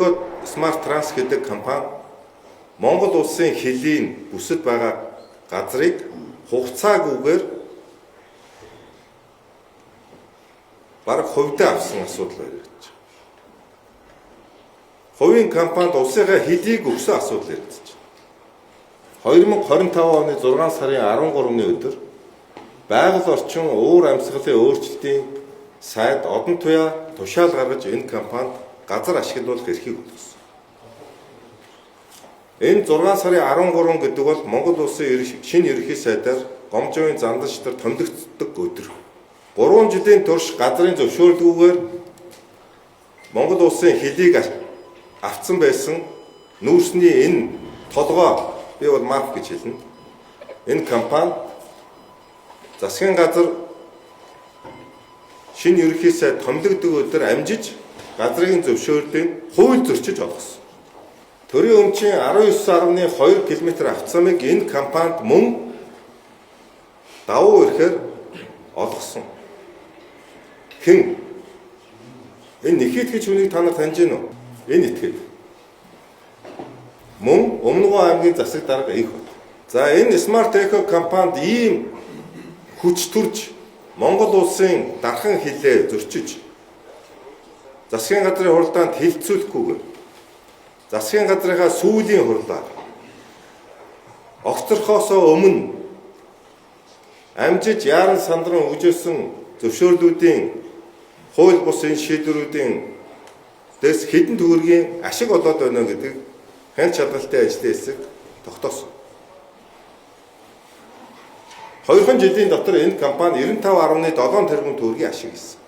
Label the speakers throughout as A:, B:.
A: Eco Smart Trans гэдэг компани Монгол улсын хилийн бүсэд байгаа газрыг хугацаагүйгээр бараг хувьдаа авсан асуудал байна гэж. Хувийн компанид улсынхаа хилийг өгсөн асуудал ярьж байна. 2025 оны 6 сарын 13-ны өдөр байгаль орчин уур амьсгалын өөрчлөлтийн сайд одон туяа тушаал гаргаж энэ компанид газар ашиглуулах эрхийг өгсөн. Энэ 6 сарын 13 гэдэг бол Монгол улсын шинэ ерөнхий сайдаар Гомжовын Занданчтар томилогддог өдөр. 3 жилийн турш газрын зөвшөөрлгүйгээр Монгол улсын хилийг авцсан байсан нүүрсний энэ толгой би бол маф гэж хэлнэ. Энэ компани засгийн газар шинэ ерөнхий сайд томилогддог өдөр амжиж газрын зөвшөөрлийг хууль зөрчиж олгосон. Төрийн өмчийн 19.2 км авцамыг энэ компанид мөн давуу ирэхээр олгосон. Хэн? Энэ Нэхит гэж хүнийг та нар таньж байна уу? Энэ итгэл. Мөн Өмнөгов аймгийн засаг дарга их бод. За энэ Smart Eco компанид ийм хүч төрж Монгол улсын дархан хилээ зөрчиж засгийн газрын хуралдаанд хилцүүлэхгүйгээр засгийн газрынхаа сүүлийн хурлаар огцорхоосоо өмнө амжиж яаран сандран өгөөсөн зөвшөөрлүүдийн хууль бус энэ шийдвэрүүдийн дэс хэдэн төгрөгийн ашиг олоод байна гэдэг хэн чадвартай ажлын хэсэг тогтоосон. 2 жилийн дотор энэ компани 95.7 тэрбум төгрөгийн ашиг хийсэн.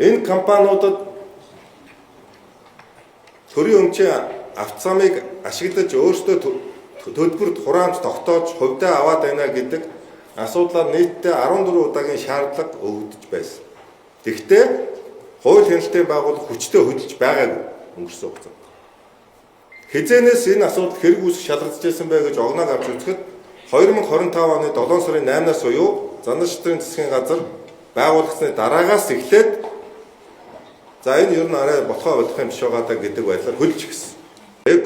A: Энэ компаниудад төрийн өмчийн авцамыг ашиглаж өөрсдөө төлбөрт хураамж тогтоож хувьдаа аваад байна гэдэг асуудлаар нийтдээ 14 удаагийн шаардлага өгөгдөж байсан. Тэгэхдээ хууль хяналтын байгууллага хүчтэй хөдөлж байгаагүй өнгөрсөн хугацаанд. Хизээнээс энэ асуудал хэрэг үүсэх шалгагдж байсан бай гэж огноог авч үзэхэд 2025 оны 7 сарын 8-наас буюу Занданчтарын засгийн газар байгуулагдсны дараагаас эхлээд за энэ ер нь арай ботхоо болох юм биш байгаа гэдэг байдлаар хөдөлж гисэн.